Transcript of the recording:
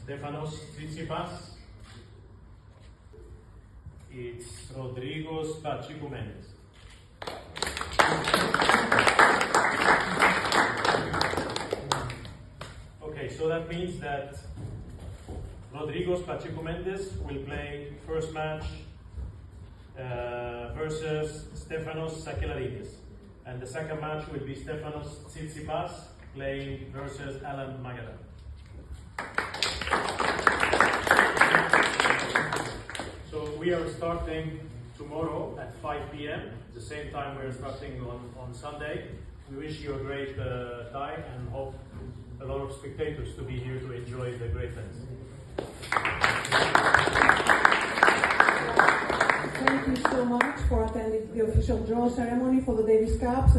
Stefanos Tsitsipas. It's Rodrigos Pachicumendes. Okay, so that means that Rodrigos Pachicumendes will play first match versus Stefanos Sakellarides. And the second match will be Stefanos Tsitsipas playing versus Alan Magadan. So we are starting tomorrow at 5 p.m. the same time we are starting on Sunday. We wish you a great time and hope a lot of spectators to be here to enjoy the great tennis. Thank you so much for attending the official draw ceremony for the Davis Cup.